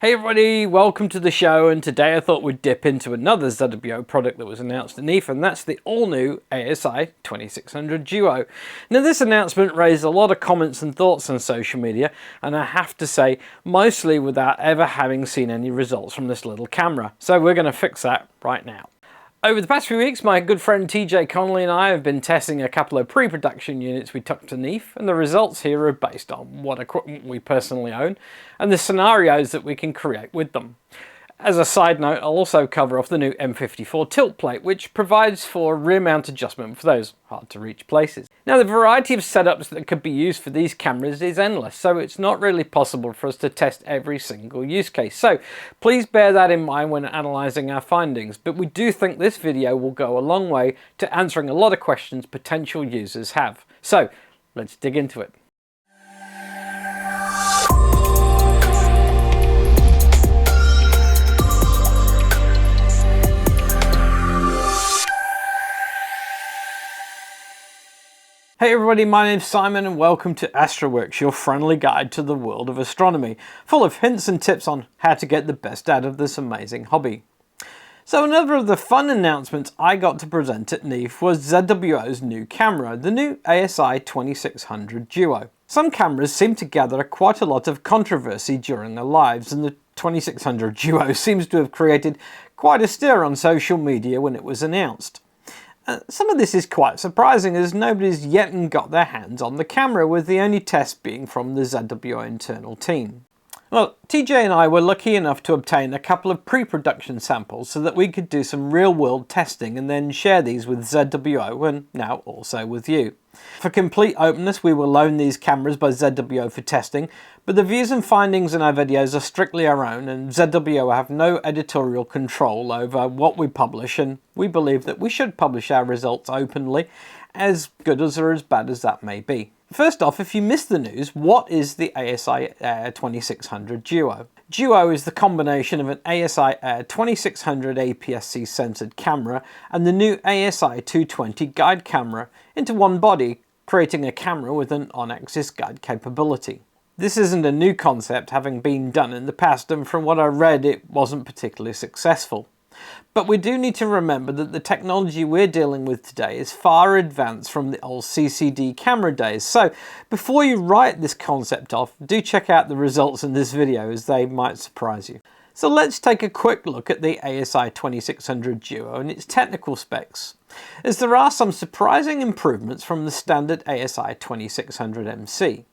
Hey everybody, welcome to the show, and today I thought we'd dip into another ZWO product that was announced at NEF, and that's the all-new ASI2600 Duo. Now this announcement raised a lot of comments and thoughts on social media, and I have to say, mostly without ever having seen any results from this little camera. So we're going to fix that right now. Over the past few weeks, my good friend TJ Connolly and I have been testing a couple of pre-production units we took to NEF, and the results here are based on what equipment we personally own and the scenarios that we can create with them. As a side note, I'll also cover off the new M54 Tilt Plate, which provides for rear mount adjustment for those hard to reach places. Now the variety of setups that could be used for these cameras is endless, so it's not really possible for us to test every single use case. So please bear that in mind when analysing our findings, but we do think this video will go a long way to answering a lot of questions potential users have. So let's dig into it. Hey everybody, my name's Simon and welcome to Astroworkz, your friendly guide to the world of astronomy, full of hints and tips on how to get the best out of this amazing hobby. So another of the fun announcements I got to present at NEF was ZWO's new camera, the new ASI2600 Duo. Some cameras seem to gather quite a lot of controversy during their lives, and the 2600 Duo seems to have created quite a stir on social media when it was announced. Some of this is quite surprising, as nobody's yet got their hands on the camera, with the only test being from the ZWO internal team. Well, TJ and I were lucky enough to obtain a couple of pre-production samples so that we could do some real-world testing and then share these with ZWO and now also with you. For complete openness, we will loan these cameras by ZWO for testing, but the views and findings in our videos are strictly our own, and ZWO have no editorial control over what we publish, and we believe that we should publish our results openly, as good as or as bad as that may be. First off, if you missed the news, what is the ASI2600 Duo? Duo is the combination of an ASI2600 APS-C censored camera and the new ASI220 guide camera into one body, creating a camera with an on-axis guide capability. This isn't a new concept, having been done in the past, and from what I read it wasn't particularly successful. But we do need to remember that the technology we're dealing with today is far advanced from the old CCD camera days, so before you write this concept off, do check out the results in this video, as they might surprise you. So let's take a quick look at the ASI2600 Duo and its technical specs, as there are some surprising improvements from the standard ASI2600MC.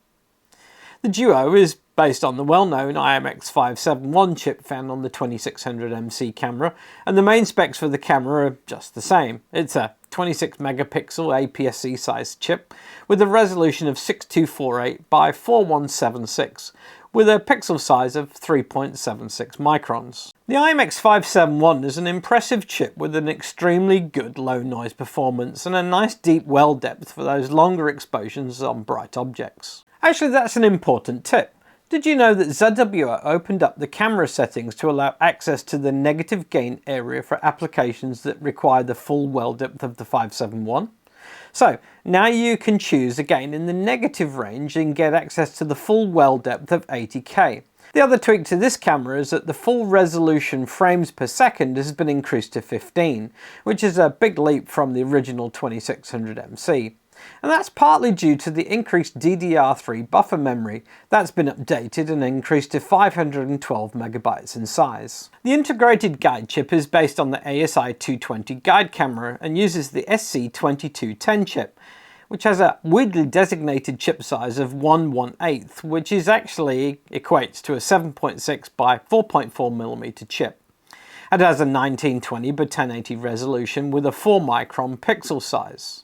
The Duo is based on the well-known IMX571 chip found on the 2600MC camera, and the main specs for the camera are just the same. It's a 26 megapixel APS-C sized chip with a resolution of 6248 by 4176 with a pixel size of 3.76 microns. The IMX571 is an impressive chip with an extremely good low noise performance and a nice deep well depth for those longer exposures on bright objects. Actually, that's an important tip. Did you know that ZWO opened up the camera settings to allow access to the negative gain area for applications that require the full well depth of the 571? So now you can choose a gain in the negative range and get access to the full well depth of 80K. The other tweak to this camera is that the full resolution frames per second has been increased to 15, which is a big leap from the original 2600MC. And that's partly due to the increased DDR3 buffer memory that's been updated and increased to 512 megabytes in size. The integrated guide chip is based on the ASI220 guide camera and uses the SC2210 chip, which has a weirdly designated chip size of 1/1/8, which is actually equates to a 7.6 by 4.4mm chip. It has a 1920 by 1080 resolution with a 4 micron pixel size.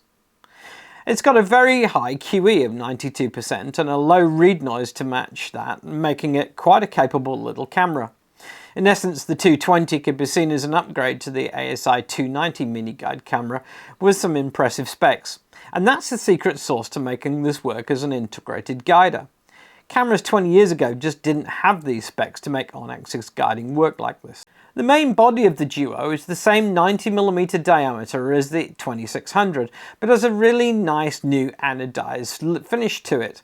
It's got a very high QE of 92% and a low read noise to match that, making it quite a capable little camera. In essence, the 220 could be seen as an upgrade to the ASI290 mini guide camera with some impressive specs, and that's the secret sauce to making this work as an integrated guider. Cameras 20 years ago just didn't have these specs to make on-axis guiding work like this. The main body of the Duo is the same 90mm diameter as the 2600, but has a really nice new anodized finish to it.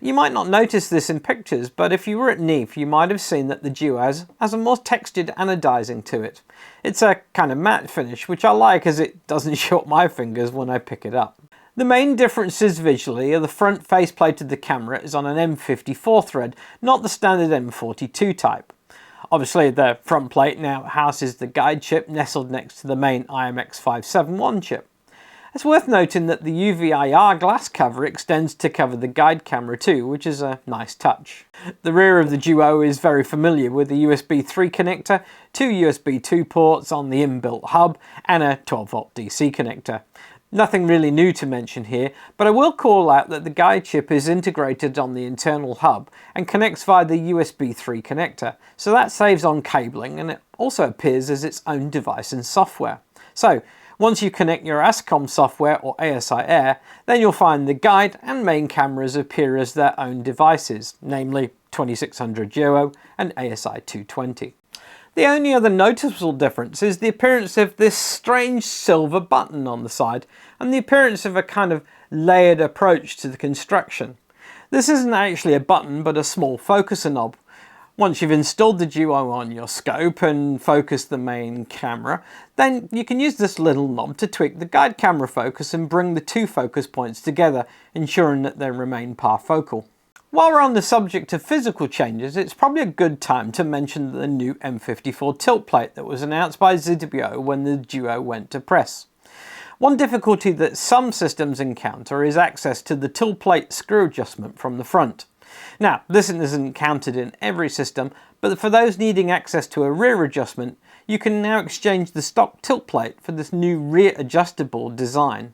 You might not notice this in pictures, but if you were at NEAF, you might have seen that the Duo has a more textured anodizing to it. It's a kind of matte finish, which I like as it doesn't shock my fingers when I pick it up. The main differences visually are the front faceplate of the camera is on an M54 thread, not the standard M42 type. Obviously the front plate now houses the guide chip nestled next to the main IMX571 chip. It's worth noting that the UV-IR glass cover extends to cover the guide camera too, which is a nice touch. The rear of the Duo is very familiar with a USB 3 connector, two USB 2 ports on the inbuilt hub, and a 12V DC connector. Nothing really new to mention here, but I will call out that the guide chip is integrated on the internal hub and connects via the USB 3 connector, so that saves on cabling, and it also appears as its own device and software. So, once you connect your ASCOM software or ASI Air, then you'll find the guide and main cameras appear as their own devices, namely 2600 Duo and ASI220. The only other noticeable difference is the appearance of this strange silver button on the side and the appearance of a kind of layered approach to the construction. This isn't actually a button but a small focuser knob. Once you've installed the Duo on your scope and focused the main camera, then you can use this little knob to tweak the guide camera focus and bring the two focus points together, ensuring that they remain parfocal. While we're on the subject of physical changes, it's probably a good time to mention the new M54 Tilt Plate that was announced by ZWO when the Duo went to press. One difficulty that some systems encounter is access to the tilt plate screw adjustment from the front. Now, this isn't encountered in every system, but for those needing access to a rear adjustment, you can now exchange the stock tilt plate for this new rear adjustable design.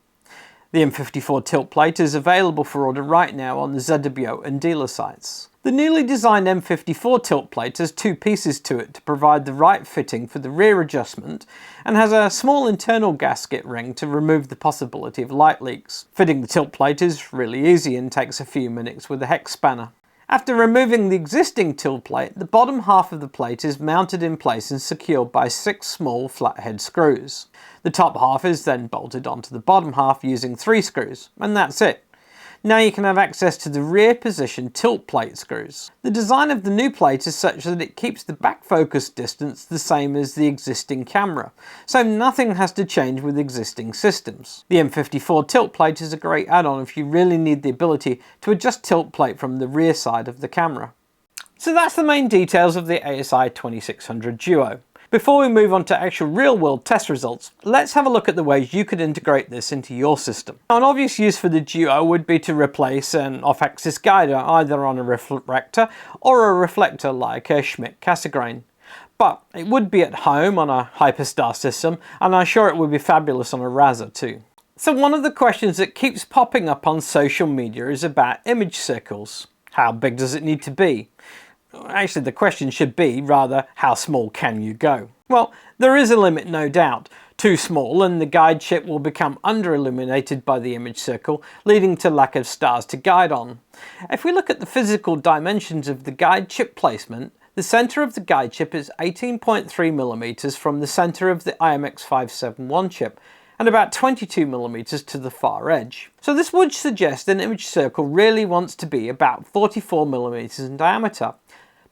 The M54 Tilt Plate is available for order right now on the ZWO and dealer sites. The newly designed M54 Tilt Plate has two pieces to it to provide the right fitting for the rear adjustment and has a small internal gasket ring to remove the possibility of light leaks. Fitting the tilt plate is really easy and takes a few minutes with a hex spanner. After removing the existing tilt plate, the bottom half of the plate is mounted in place and secured by 6 small flathead screws. The top half is then bolted onto the bottom half using 3 screws, and that's it. Now you can have access to the rear position tilt plate screws. The design of the new plate is such that it keeps the back focus distance the same as the existing camera, so nothing has to change with existing systems. The M54 Tilt Plate is a great add-on if you really need the ability to adjust tilt plate from the rear side of the camera. So that's the main details of the ASI2600 Duo. Before we move on to actual real-world test results, let's have a look at the ways you could integrate this into your system. Now, an obvious use for the Duo would be to replace an off-axis guider either on a refractor or a reflector like a Schmidt Cassegrain. But it would be at home on a Hyperstar system, and I'm sure it would be fabulous on a Razer too. So one of the questions that keeps popping up on social media is about image circles. How big does it need to be? Actually, the question should be, rather, how small can you go? Well, there is a limit, no doubt. Too small and the guide chip will become under-illuminated by the image circle, leading to lack of stars to guide on. If we look at the physical dimensions of the guide chip placement, the centre of the guide chip is 18.3mm from the centre of the IMX571 chip, and about 22mm to the far edge. So this would suggest an image circle really wants to be about 44mm in diameter.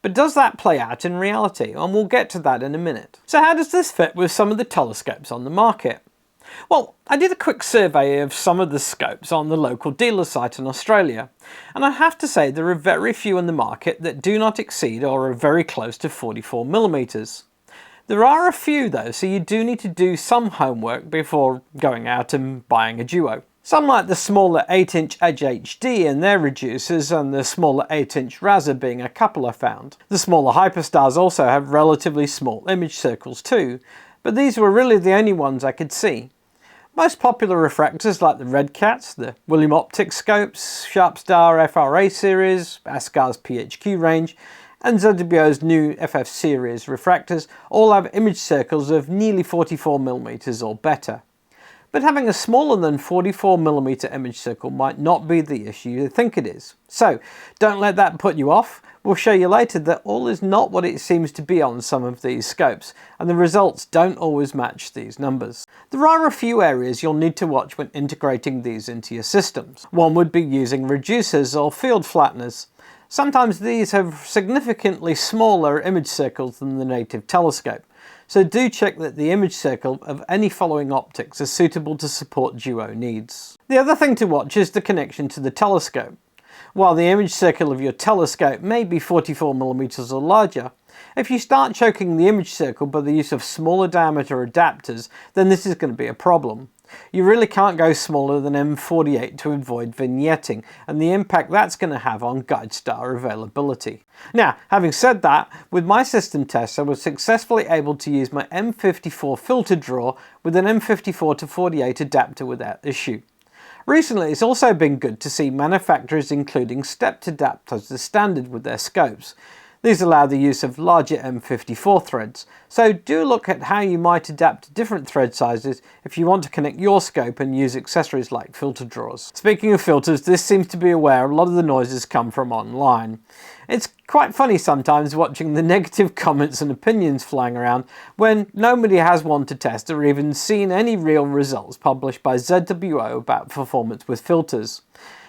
But does that play out in reality? And we'll get to that in a minute. So how does this fit with some of the telescopes on the market? Well, I did a quick survey of some of the scopes on the local dealer site in Australia, and I have to say there are very few on the market that do not exceed or are very close to 44mm. There are a few though, so you do need to do some homework before going out and buying a Duo. Some like the smaller 8-inch Edge HD and their reducers, and the smaller 8-inch Razer being a couple I found. The smaller Hyperstars also have relatively small image circles too, but these were really the only ones I could see. Most popular refractors like the Red Cats, the William Optic scopes, Sharpstar FRA series, Ascar's PHQ range, and ZWO's new FF series refractors all have image circles of nearly 44mm or better. But having a smaller than 44mm image circle might not be the issue you think it is. So don't let that put you off. We'll show you later that all is not what it seems to be on some of these scopes, and the results don't always match these numbers. There are a few areas you'll need to watch when integrating these into your systems. One would be using reducers or field flatteners. Sometimes these have significantly smaller image circles than the native telescope, so do check that the image circle of any following optics is suitable to support ZWO needs. The other thing to watch is the connection to the telescope. While the image circle of your telescope may be 44mm or larger, if you start choking the image circle by the use of smaller diameter adapters, then this is going to be a problem. You really can't go smaller than M48 to avoid vignetting, and the impact that's going to have on guide star availability. Now, having said that, with my system tests I was successfully able to use my M54 filter drawer with an M54 to 48 adapter without issue. Recently, it's also been good to see manufacturers including stepped adapters as standard with their scopes. These allow the use of larger M54 threads, so do look at how you might adapt to different thread sizes if you want to connect your scope and use accessories like filter drawers. Speaking of filters, this seems to be where a lot of the noises come from online. It's quite funny sometimes watching the negative comments and opinions flying around when nobody has one to test or even seen any real results published by ZWO about performance with filters.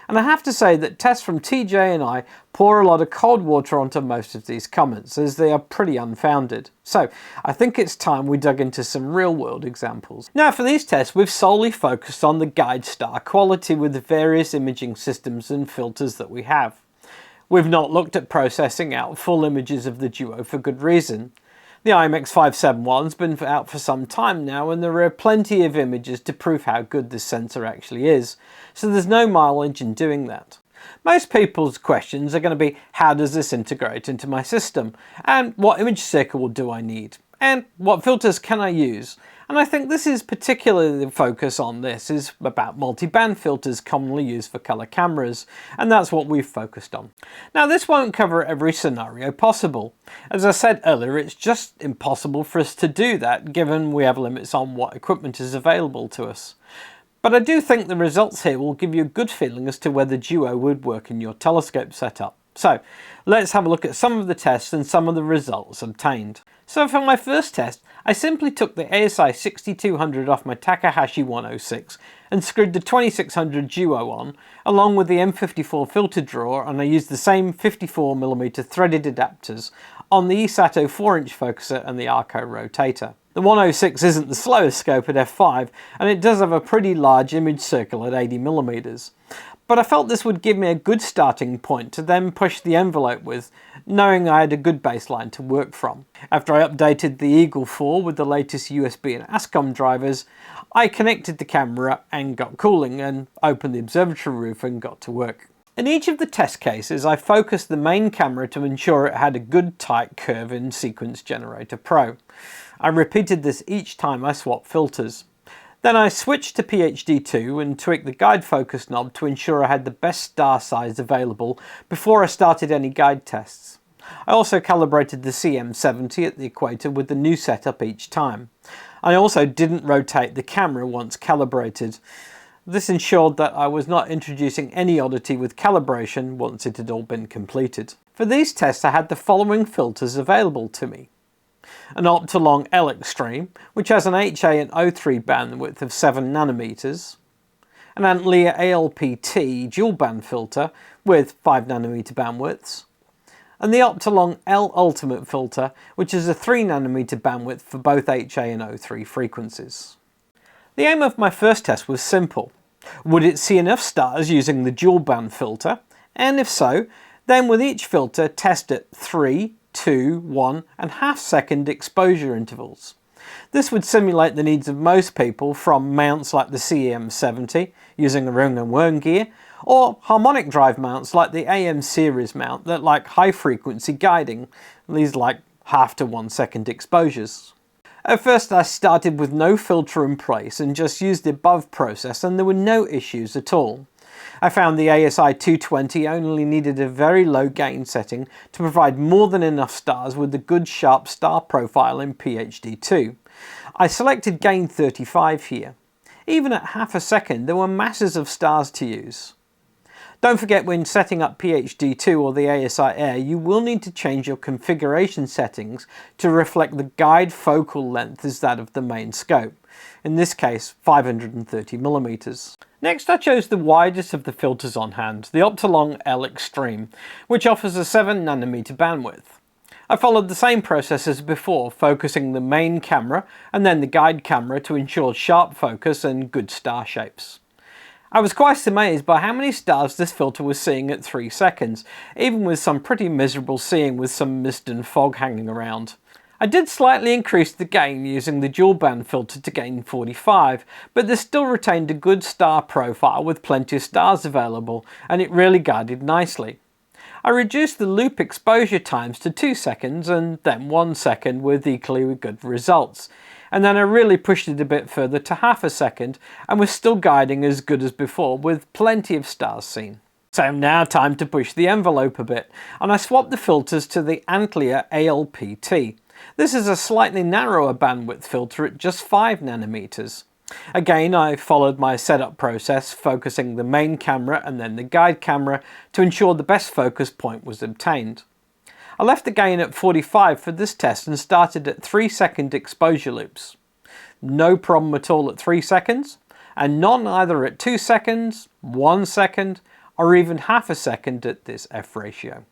And I have to say that tests from TJ and I pour a lot of cold water onto most of these comments, as they are pretty unfounded. So I think it's time we dug into some real world examples. Now for these tests we've solely focused on the guide star quality with the various imaging systems and filters that we have. We've not looked at processing out full images of the ZWO for good reason. The IMX571's been out for some time now, and there are plenty of images to prove how good this sensor actually is, so there's no mileage in doing that. Most people's questions are going to be, how does this integrate into my system? And what image circle do I need? And what filters can I use? And I think this is particularly the focus on this is about multi-band filters commonly used for color cameras, and that's what we've focused on. Now this won't cover every scenario possible. As I said earlier, it's just impossible for us to do that given we have limits on what equipment is available to us. But I do think the results here will give you a good feeling as to whether ZWO would work in your telescope setup. So let's have a look at some of the tests and some of the results obtained. So for my first test, I simply took the ASI2600 off my Takahashi 106 and screwed the 2600 ZWO on, along with the M54 filter drawer, and I used the same 54mm threaded adapters on the eSato 4-inch focuser and the Arco rotator. The 106 isn't the slowest scope at f5, and it does have a pretty large image circle at 80mm. But I felt this would give me a good starting point to then push the envelope with, knowing I had a good baseline to work from. After I updated the Eagle 4 with the latest USB and ASCOM drivers, I connected the camera and got cooling and opened the observatory roof and got to work. In each of the test cases, I focused the main camera to ensure it had a good tight curve in Sequence Generator Pro. I repeated this each time I swapped filters. Then I switched to PhD2 and tweaked the guide focus knob to ensure I had the best star size available before I started any guide tests. I also calibrated the CM70 at the equator with the new setup each time. I also didn't rotate the camera once calibrated. This ensured that I was not introducing any oddity with calibration once it had all been completed. For these tests I had the following filters available to me. An Optolong L Extreme, which has an HA and O3 bandwidth of 7nm, an Antlia ALPT dual band filter with 5nm bandwidths, and the Optolong L Ultimate filter, which is a 3nm bandwidth for both HA and O3 frequencies. The aim of my first test was simple. Would it see enough stars using the dual band filter? And if so, then with each filter test at 3, 2, 1.5 second exposure intervals. This would simulate the needs of most people from mounts like the CM70 using a ring and worm gear, or harmonic drive mounts like the AM series mount that like high frequency guiding. These like 0.5 to 1 second exposures. At first I started with no filter in place and just used the above process, and there were no issues at all. I found the ASI220 only needed a very low gain setting to provide more than enough stars with a good sharp star profile in PhD2. I selected gain 35 here. Even at 0.5 second there were masses of stars to use. Don't forget, when setting up PHD2 or the ASI Air, you will need to change your configuration settings to reflect the guide focal length as that of the main scope. In this case, 530mm. Next, I chose the widest of the filters on hand, the Optolong L Extreme, which offers a 7nm bandwidth. I followed the same process as before, focusing the main camera and then the guide camera to ensure sharp focus and good star shapes. I was quite amazed by how many stars this filter was seeing at 3 seconds, even with some pretty miserable seeing with some mist and fog hanging around. I did slightly increase the gain using the dual band filter to gain 45, but this still retained a good star profile with plenty of stars available, and it really guided nicely. I reduced the loop exposure times to 2 seconds and then 1 second with equally good results. And then I really pushed it a bit further to half a second and was still guiding as good as before with plenty of stars seen. So now time to push the envelope a bit, and I swapped the filters to the Antlia ALPT. This is a slightly narrower bandwidth filter at just 5nm. Again, I followed my setup process, focusing the main camera and then the guide camera to ensure the best focus point was obtained. I left the gain at 45 for this test and started at 3-second exposure loops. No problem at all at 3 seconds, and none either at 2 seconds, 1 second, or even half a second at this f ratio.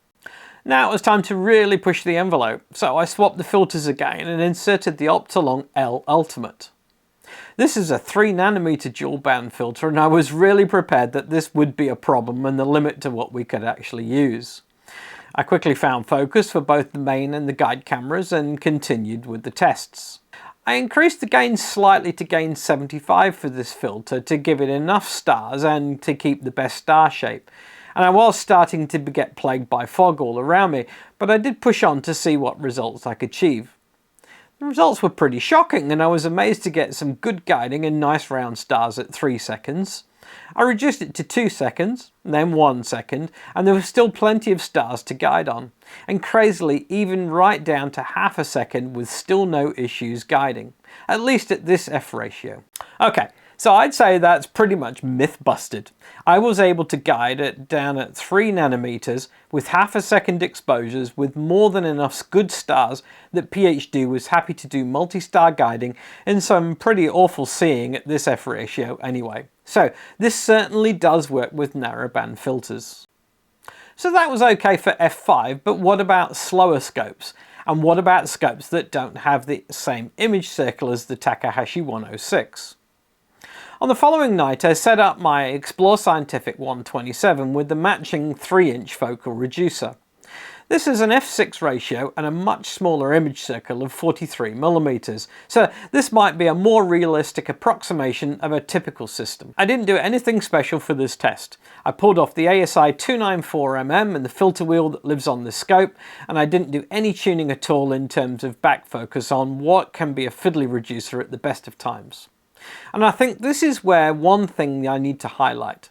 Now it was time to really push the envelope, so I swapped the filters again and inserted the Optolong L Ultimate. This is a 3nm dual band filter, and I was really prepared that this would be a problem and the limit to what we could actually use. I quickly found focus for both the main and the guide cameras and continued with the tests. I increased the gain slightly to gain 75 for this filter to give it enough stars and to keep the best star shape. And I was starting to get plagued by fog all around me, but I did push on to see what results I could achieve. The results were pretty shocking, and I was amazed to get some good guiding and nice round stars at 3 seconds. I reduced it to 2 seconds, then 1 second, and there was still plenty of stars to guide on, and crazily even right down to half a second with still no issues guiding, at least at this f ratio. Okay, so I'd say that's pretty much myth busted. I was able to guide it down at 3nm with half a second exposures with more than enough good stars that PHD was happy to do multi-star guiding in some pretty awful seeing at this f ratio anyway. So this certainly does work with narrowband filters. So that was okay for f5, but what about slower scopes? And what about scopes that don't have the same image circle as the Takahashi 106? On the following night, I set up my Explore Scientific 127 with the matching 3-inch focal reducer. This is an f6 ratio and a much smaller image circle of 43mm, so this might be a more realistic approximation of a typical system. I didn't do anything special for this test. I pulled off the ASI2600MC and the filter wheel that lives on the scope, and I didn't do any tuning at all in terms of back focus on what can be a fiddly reducer at the best of times. And I think this is where one thing I need to highlight.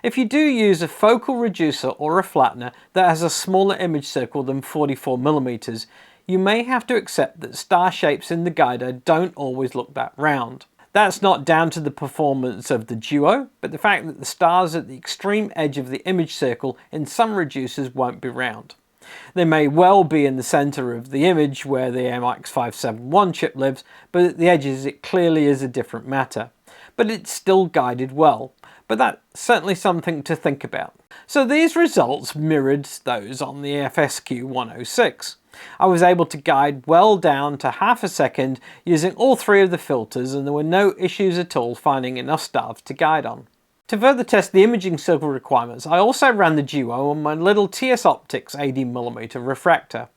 If you do use a focal reducer or a flattener that has a smaller image circle than 44mm, you may have to accept that star shapes in the guider don't always look that round. That's not down to the performance of the Duo, but the fact that the stars at the extreme edge of the image circle in some reducers won't be round. They may well be in the center of the image where the IMX571 chip lives, but at the edges it clearly is a different matter. But it's still guided well. But that's certainly something to think about. So these results mirrored those on the FSQ 106. I was able to guide well down to half a second using all 3 of the filters, and there were no issues at all finding enough stars to guide on. To further test the imaging circle requirements, I also ran the Duo on my little TS Optics 80mm refractor.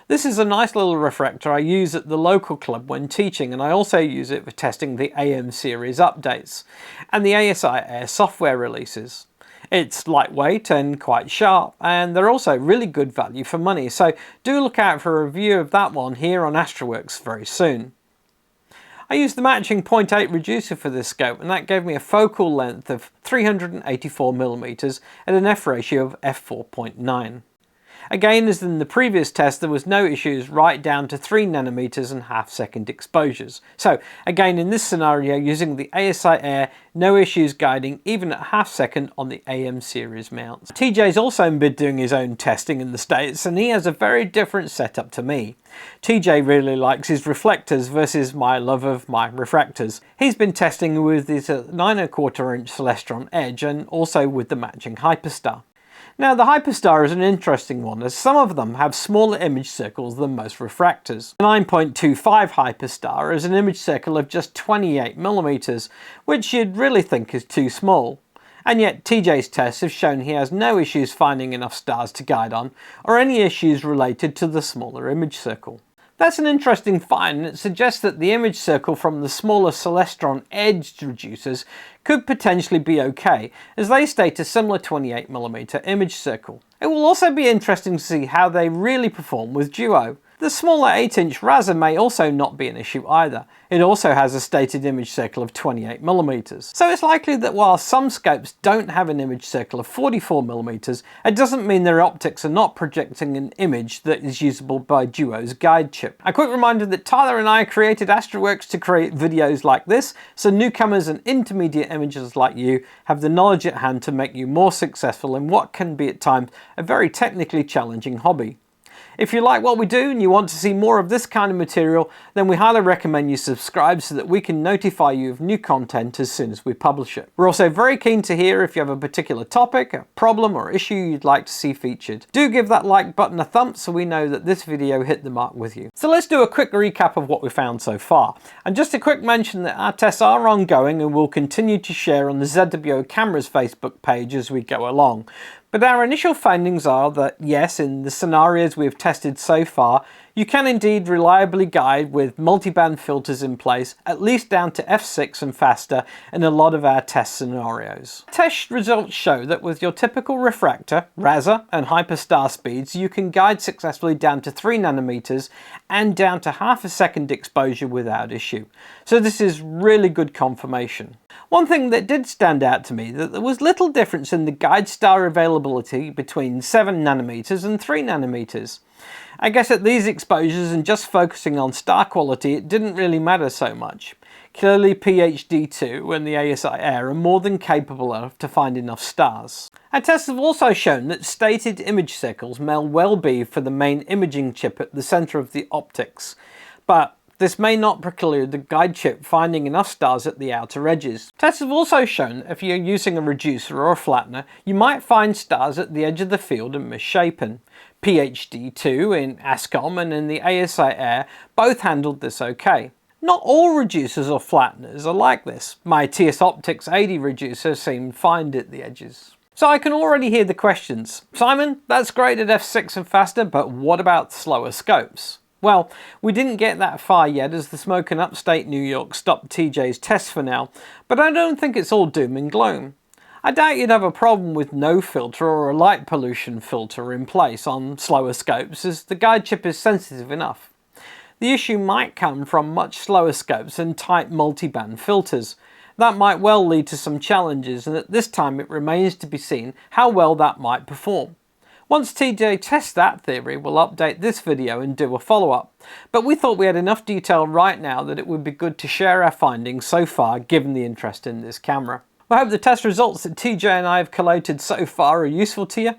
This is a nice little refractor I use at the local club when teaching, and I also use it for testing the AM series updates and the ASI Air software releases. It's lightweight and quite sharp, and they're also really good value for money, so do look out for a review of that one here on Astroworkz very soon. I used the matching 0.8 reducer for this scope, and that gave me a focal length of 384mm at an f ratio of f4.9. Again, as in the previous test, there was no issues right down to 3 nanometers and half-second exposures. So again, in this scenario, using the ASI Air, no issues guiding even at half-second on the AM series mounts. TJ's also been doing his own testing in the States, and he has a very different setup to me. TJ really likes his reflectors versus my love of my refractors. He's been testing with his 9¼ inch Celestron Edge and also with the matching Hyperstar. Now the Hyperstar is an interesting one, as some of them have smaller image circles than most refractors. The 9.25 Hyperstar is an image circle of just 28mm, which you'd really think is too small. And yet TJ's tests have shown he has no issues finding enough stars to guide on, or any issues related to the smaller image circle. That's an interesting find, and it suggests that the image circle from the smaller Celestron Edge reducers could potentially be okay, as they state a similar 28mm image circle. It will also be interesting to see how they really perform with ZWO. The smaller 8-inch Razor may also not be an issue either. It also has a stated image circle of 28mm. So it's likely that while some scopes don't have an image circle of 44mm, it doesn't mean their optics are not projecting an image that is usable by ZWO's guide chip. A quick reminder that Tyler and I created Astroworkz to create videos like this, so newcomers and intermediate imagers like you have the knowledge at hand to make you more successful in what can be at times a very technically challenging hobby. If you like what we do and you want to see more of this kind of material, then we highly recommend you subscribe so that we can notify you of new content as soon as we publish it. We're also very keen to hear if you have a particular topic, a problem or issue you'd like to see featured. Do give that like button a thump so we know that this video hit the mark with you. So let's do a quick recap of what we found so far. And just a quick mention that our tests are ongoing and we'll continue to share on the ZWO Cameras Facebook page as we go along. But our initial findings are that yes, in the scenarios we've tested so far, you can indeed reliably guide with multiband filters in place, at least down to f6 and faster in a lot of our test scenarios. Test results show that with your typical refractor, Razor and Hyperstar speeds, you can guide successfully down to 3 nanometers and down to half-a-second exposure without issue. So this is really good confirmation. One thing that did stand out to me that there was little difference in the guide star availability between 7 nanometers and 3 nanometers. I guess at these exposures and just focusing on star quality, it didn't really matter so much. Clearly PhD2 and the ASI Air are more than capable enough to find enough stars. Our tests have also shown that stated image circles may well be for the main imaging chip at the center of the optics, but this may not preclude the guide chip finding enough stars at the outer edges. Tests have also shown that if you're using a reducer or a flattener, you might find stars at the edge of the field and misshapen. PhD2 in ASCOM and in the ASI Air both handled this okay. Not all reducers or flatteners are like this. My TS Optics 80 reducer seemed fine at the edges. So I can already hear the questions. Simon, that's great at f6 and faster, but what about slower scopes? Well, we didn't get that far yet as the smoke in upstate New York stopped TJ's tests for now, but I don't think it's all doom and gloom. I doubt you'd have a problem with no filter or a light pollution filter in place on slower scopes, as the guide chip is sensitive enough. The issue might come from much slower scopes and tight multiband filters. That might well lead to some challenges, and at this time it remains to be seen how well that might perform. Once TJ tests that theory, we'll update this video and do a follow-up. But we thought we had enough detail right now that it would be good to share our findings so far, given the interest in this camera. I hope the test results that TJ and I have collated so far are useful to you.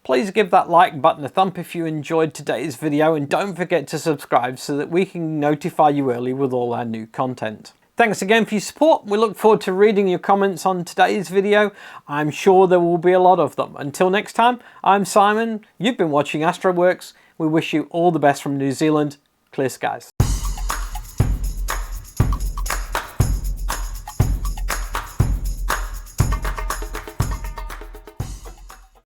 Please give that like button a thump if you enjoyed today's video, and don't forget to subscribe so that we can notify you early with all our new content. Thanks again for your support. We look forward to reading your comments on today's video. I'm sure there will be a lot of them. Until next time, I'm Simon. You've been watching Astroworkz. We wish you all the best from New Zealand. Clear skies.